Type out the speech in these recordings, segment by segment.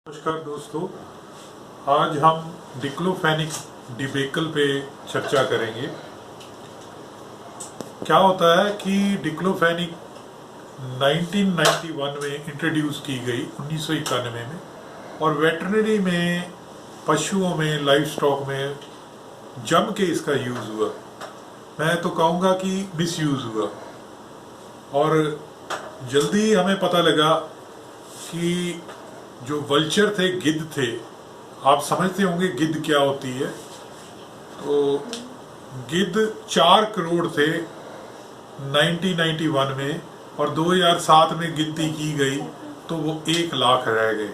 नमस्कार दोस्तों, आज हम डिक्लोफेनिक डिबेकल पे चर्चा करेंगे। क्या होता है कि डिक्लोफेनिक 1991 में इंट्रोड्यूस की गई 1991 में और वेटरनरी में, पशुओं में, लाइव स्टॉक में जम के इसका यूज़ हुआ। मैं तो कहूँगा कि मिस यूज़ हुआ और जल्दी हमें पता लगा कि जो वल्चर थे, गिद्ध थे। आप समझते होंगे गिद्ध क्या होती है। तो गिद्ध 4 करोड़ थे 1991 में और 2007 में गिनती की गई तो वो 1 लाख रह गए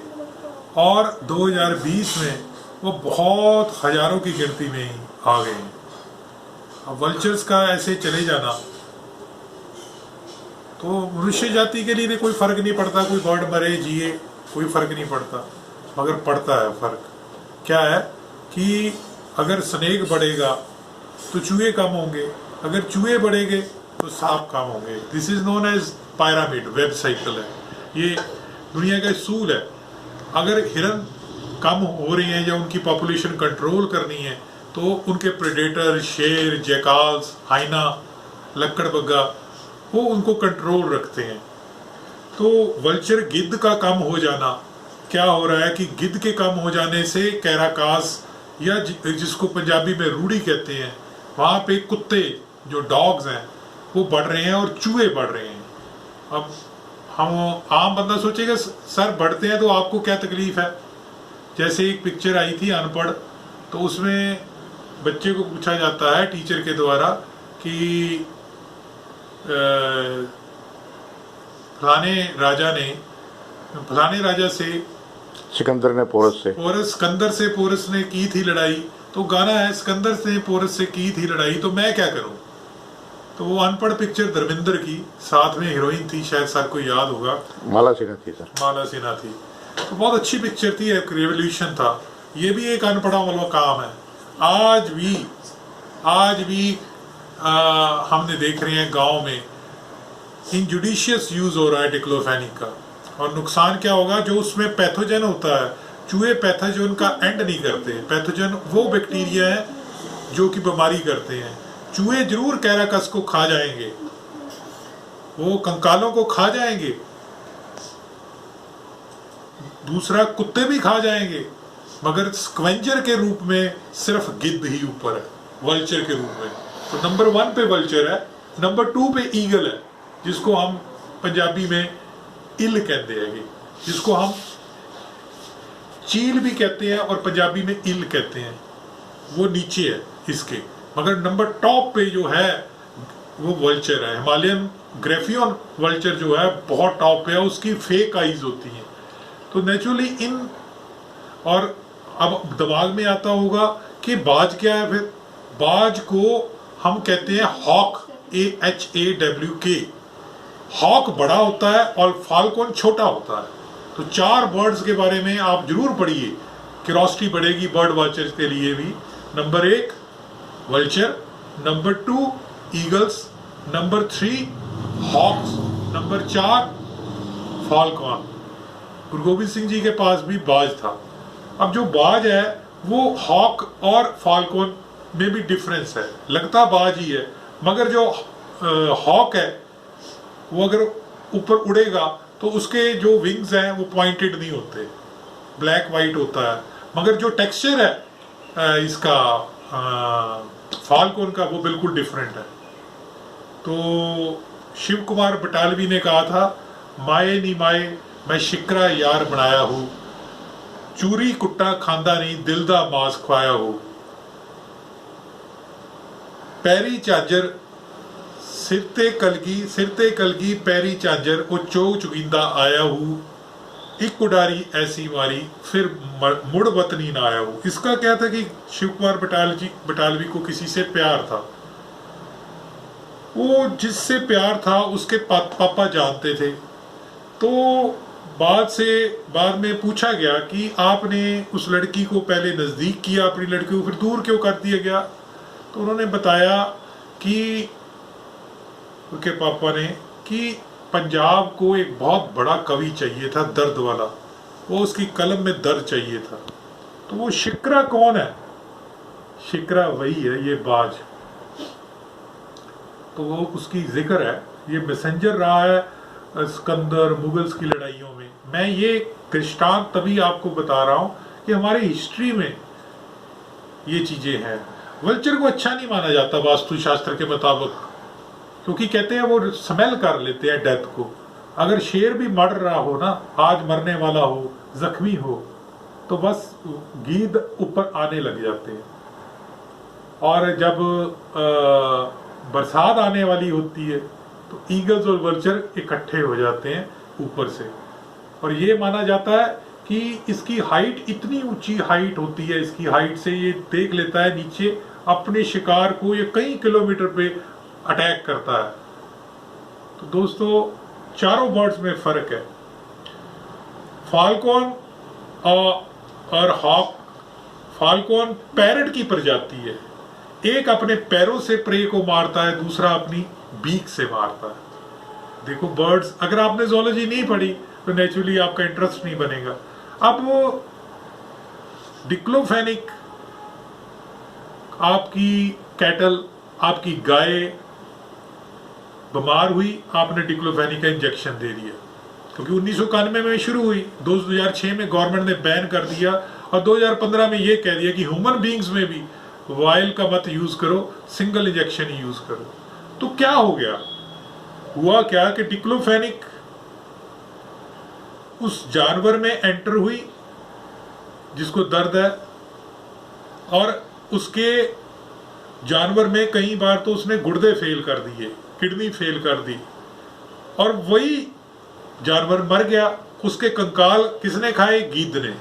और 2020 में वो बहुत हजारों की गिनती में ही आ गए। अब वल्चर्स का ऐसे चले जाना तो मनुष्य जाति के लिए कोई फर्क नहीं पड़ता, कोई बर्ड मरे जिए कोई फर्क नहीं पड़ता, मगर पड़ता है फर्क। क्या है कि अगर स्नेक बढ़ेगा तो चूहे कम होंगे, अगर चूहे बढ़ेंगे तो सांप कम होंगे। This is known as pyramid web cycle है, ये दुनिया का सूल है। अगर हिरन कम हो रही हैं या उनकी पॉपुलेशन कंट्रोल करनी है तो उनके प्रेडेटर शेर, जैकाल्स, हाइना, लक्कड़बग्गा वो उनको कंट्रोल रखते हैं। तो वल्चर गिद्ध का कम हो जाना, क्या हो रहा है कि गिद्ध के कम हो जाने से कैराकास या जिसको पंजाबी में रूढ़ी कहते हैं, वहाँ पे कुत्ते जो डॉग्स हैं वो बढ़ रहे हैं और चूहे बढ़ रहे हैं। अब हम आम बंदा सोचेगा सर बढ़ते हैं तो आपको क्या तकलीफ है। जैसे एक पिक्चर आई थी अनपढ़, तो उसमें बच्चे को पूछा जाता है टीचर के द्वारा कि फलाने राजा से सिकंदर ने सिकंदर से पोरस ने की थी लड़ाई। तो गाना है सिकंदर ने पोरस से की थी लड़ाई तो मैं क्या करूं। तो वो अनपढ़ पिक्चर धर्मेंद्र की, साथ में हीरोइन थी, शायद सर को याद होगा, माला सिन्हा थी सर। माला सिन्हा थी। तो बहुत अच्छी पिक्चर थी, एक रेवोल्यूशन था। ये भी एक अनपढ़ा वाला काम है। आज भी हमने देख रहे हैं गांव में इनजुडिशियस यूज हो रहा है डिक्लोफेनिक का। और नुकसान क्या होगा, जो उसमें पैथोजन होता है, चूहे पैथोजन का एंड नहीं करते। पैथोजन वो बैक्टीरिया है जो कि बीमारी करते हैं। चूहे जरूर कैराकस को खा जाएंगे, वो कंकालों को खा जाएंगे, दूसरा कुत्ते भी खा जाएंगे, मगर स्क्वेंजर के रूप में सिर्फ गिद्ध ही ऊपर है, वल्चर के रूप में। तो नंबर 1 पे वल्चर है, नंबर 2 पे ईगल है, जिसको हम पंजाबी में इल कहते हैं, जिसको हम चील भी कहते हैं और पंजाबी में इल कहते हैं। वो नीचे है इसके, मगर नंबर टॉप पे जो है वो वल्चर है। हिमालयन ग्रेफियन वल्चर जो है बहुत टॉप पे है, उसकी फेक आईज होती हैं। तो नेचुरली और अब दिमाग में आता होगा कि बाज क्या है। फिर बाज को हम कहते हैं हॉक, HAWK। हॉक बड़ा होता है और फाल्कन छोटा होता है। तो 4 बर्ड्स के बारे में आप जरूर पढ़िए, क्यूरियोसिटी बढ़ेगी बर्ड वॉचर्स के लिए भी। Number 1 vulture, number 2 eagles, number 3 hawks, number 4 falcon. Guru Gobind Singh ji के पास भी बाज था। अब जो बाज है वो हॉक और फाल्कन में भी डिफरेंस है, लगता बाज ही है, मगर जो हॉक है वो अगर ऊपर उड़ेगा तो उसके जो विंग्स हैं वो पॉइंटेड नहीं होते, ब्लैक वाइट होता है। मगर जो टेक्सचर है इसका फाल्कन का वो बिल्कुल डिफरेंट है। तो शिव कुमार बटालवी ने कहा था, माए नी माए मैं शिकरा यार बनाया हूँ, चूरी कुट्टा खांदा नहीं दिल दा मास खवाया हूँ, पैरी चाजर सिर ते कलगी पैरी चाजर को चोग चुगिंदा आया हूँ, एक उडारी ऐसी मारी फिर मुड़ वतनी ना आया हूँ। इसका क्या था कि शिव कुमार बटालवी को किसी से प्यार था। वो जिससे प्यार था उसके पापा जानते थे। तो बाद में पूछा गया कि आपने उस लड़की को पहले नजदीक किया, अपनी लड़की को फिर दूर क्यों कर दिया गया। तो उन्होंने बताया कि उनके पापा ने कि पंजाब को एक बहुत बड़ा कवि चाहिए था, दर्द वाला। वो उसकी कलम में दर्द चाहिए था। तो वो शिक्रा कौन है? शिक्रा वही है, ये बाज। तो वो उसकी जिक्र है, ये मैसेंजर रहा है सिकंदर मुगल्स की लड़ाइयों में। मैं ये दृष्टांत तभी आपको बता रहा हूं कि हमारी हिस्ट्री में ये चीजें हैं। वल्चर को अच्छा नहीं माना जाता वास्तुशास्त्र के मुताबिक, क्योंकि कहते हैं वो स्मेल कर लेते हैं डेथ को। अगर शेर भी मर रहा हो ना, आज मरने वाला हो, जख्मी हो, तो बस गीद ऊपर आने लग जाते हैं। और जब बरसात आने वाली होती है तो ईगल्स और वल्चर इकट्ठे हो जाते हैं ऊपर से। और ये माना जाता है कि इसकी हाइट इतनी ऊंची हाइट होती है, इसकी हाइट से ये देख लेता है नीचे अपने शिकार को, ये कई किलोमीटर पे अटैक करता है। तो दोस्तों चारों बर्ड्स में फर्क है। फाल्कन और हॉक। फाल्कन पैरट की प्रजाति है, एक अपने पैरों से प्रे को मारता है, दूसरा अपनी बीक से मारता है। देखो बर्ड्स, अगर आपने ज़ूलॉजी नहीं पढ़ी तो नेचुरली आपका इंटरेस्ट नहीं बनेगा। अब वो डिक्लोफेनिक, आपकी कैटल, आपकी गाय बीमार हुई, आपने डिक्लोफेनिक का इंजेक्शन दे दिया, क्योंकि 1991 में शुरू हुई, 2006 में गवर्नमेंट ने बैन कर दिया और 2015 में ये कह दिया कि ह्यूमन बीइंग्स में भी वायल का मत यूज करो, सिंगल इंजेक्शन ही यूज करो। तो क्या हो गया? हुआ क्या कि डिक्लोफेनिक उस जानवर में एंटर हुई जिसको दर्द है, और उसके जानवर में कई बार तो उसने गुर्दे फेल कर दिए, किडनी फेल कर दी, और वही जानवर मर गया। उसके कंकाल किसने खाए? गिद्ध ने।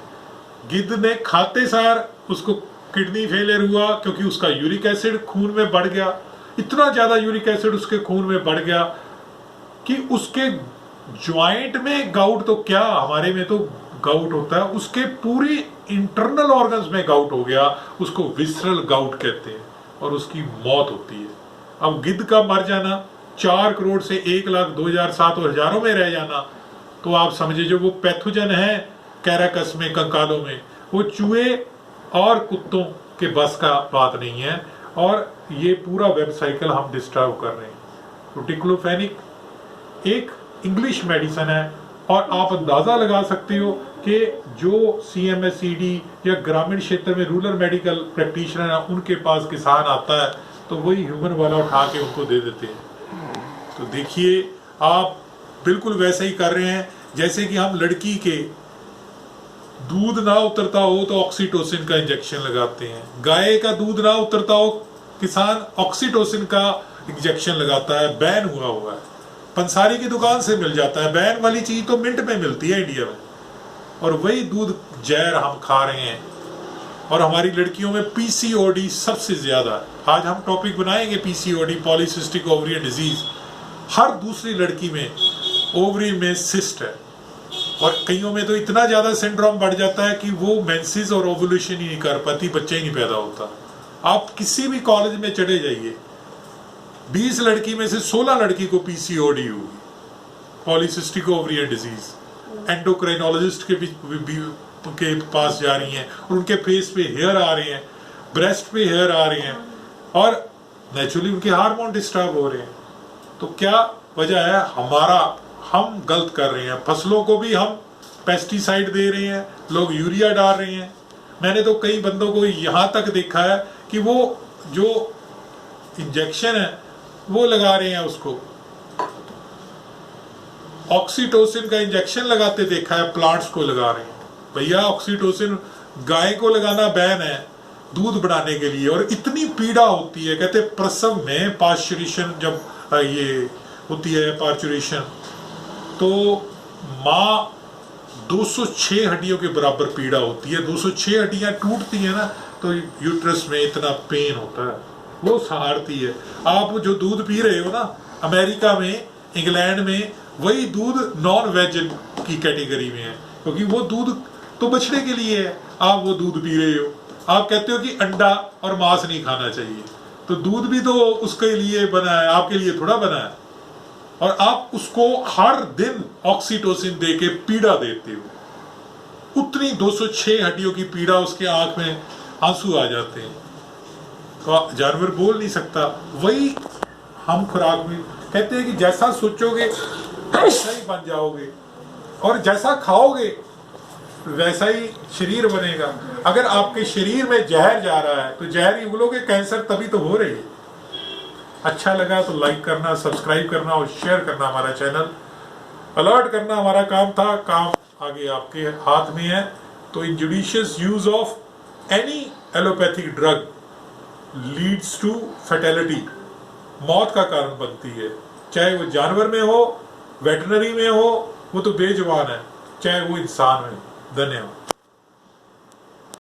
गिद्ध ने खाते सार उसको किडनी फेलियर हुआ, क्योंकि उसका यूरिक एसिड खून में बढ़ गया। इतना ज्यादा यूरिक एसिड उसके खून में बढ़ गया कि उसके ज्वाइंट में गाउट, तो क्या हमारे में तो गाउट होता है, उसके पूरी इंटरनल ऑर्गन्स में गाउट हो गया। उसको विसरल गाउट कहते हैं, और उसकी मौत होती है। अब गिद्ध का मर जाना, 4 करोड़ से 1 लाख 2,007 और हजारों में रह जाना, तो आप समझे जो वो पैथोजन है कैराकस में, कंकालों में, वो चूहे और कुत्तों के बस का बात नहीं है। और ये पूरा वेब साइकिल हम डिस्टर्ब कर रहे हैं। तो डिक्लोफेनिक एक इंग्लिश मेडिसिन है, और आप अंदाजा लगा सकते हो कि जो CMSED या ग्रामीण क्षेत्र में रूरल मेडिकल प्रैक्टिशनर है, उनके पास किसान आता है तो वही ह्यूमन वाला उठा के उनको दे देते हैं। तो देखिए आप बिल्कुल वैसे ही कर रहे हैं जैसे कि हम लड़की के दूध ना उतरता हो तो ऑक्सीटोसिन का इंजेक्शन लगाते हैं, गाय का दूध ना उतरता हो किसान ऑक्सीटोसिन का इंजेक्शन लगाता है। बैन हुआ है, पंसारी की दुकान से मिल जाता है। बैन वाली चीज तो मिनट में मिलती है इंडिया में, और वही दूध जहर हम खा रहे हैं। और हमारी लड़कियों में PCOD सबसे ज्यादा है। आज हम टॉपिक बनाएंगे PCOD, पॉलीसिस्टिक ओवरियन डिजीज। हर दूसरी लड़की में ओवरी में सिस्ट है, और कईयों में तो इतना ज्यादा सिंड्रोम बढ़ जाता है कि वो मेंसेस और ओवुलेशन ही नहीं कर पाती, बच्चा ही नहीं पैदा होता। आप किसी भी कॉलेज में चले जाइए, 20 लड़की में से 16 लड़की को PCOD होगी, पॉलीसिस्टिक ओवरियन डिजीज। एंडोक्राइनोलॉजिस्ट के पास जा रही हैं और उनके फेस पे हेयर आ रहे हैं, ब्रेस्ट पे हेयर आ रहे हैं, और नेचुरली उनके हार्मोन डिस्टर्ब हो रहे हैं। तो क्या वजह है? हम गलत कर रहे हैं। फसलों को भी हम पेस्टिसाइड दे रहे हैं, लोग यूरिया डाल रहे हैं। मैंने तो कई बंदों को यहाँ तक देखा है कि वो जो इंजेक्शन है वो लगा रहे हैं, उसको ऑक्सीटोसिन का इंजेक्शन लगाते देखा है, प्लांट्स को लगा रहे हैं। भैया ऑक्सीटोसिन गाय को लगाना बैन है दूध बनाने के लिए, और इतनी पीड़ा होती है। कहते प्रसव में पार्चुरेशन जब ये होती है पार्चुरेशन, तो माँ 206 हड्डियों के बराबर पीड़ा होती है। 206 हड्डियां टूटती है ना, तो यूट्रस में इतना पेन होता है, वो सहारती है। आप जो दूध पी रहे हो ना, अमेरिका में, इंग्लैंड में, वही दूध नॉन वेज की कैटेगरी में है, क्योंकि वो दूध तो बछड़े के लिए है। आप वो दूध पी रहे हो, आप कहते हो कि अंडा और मांस नहीं खाना चाहिए, तो दूध भी तो उसके लिए बना है, आपके लिए थोड़ा बना है। और आप उसको हर दिन ऑक्सीटोसिन दे के पीड़ा देते हो। उतनी 206 हड्डियों की पीड़ा, उसके आंख में आंसू आ जाते हैं। तो जानवर बोल नहीं सकता। वही हम खुराक में कहते हैं कि जैसा सोचोगे वैसा ही बन जाओगे, और जैसा खाओगे वैसा ही शरीर बनेगा। अगर आपके शरीर में जहर जा रहा है तो जहर ही उगलोगे, कैंसर तभी तो हो रही है। अच्छा लगा तो लाइक करना, सब्सक्राइब करना और शेयर करना हमारा चैनल। अलर्ट करना हमारा काम था, काम आगे आपके हाथ में है। तो injudicious use of any allopathic drug leads to fatality, मौत का कारण बनती है। चाहे वो जानवर में हो, वेटनरी में हो, वो तो बेजुबान है, चाहे वो इंसान में। धन्यवाद।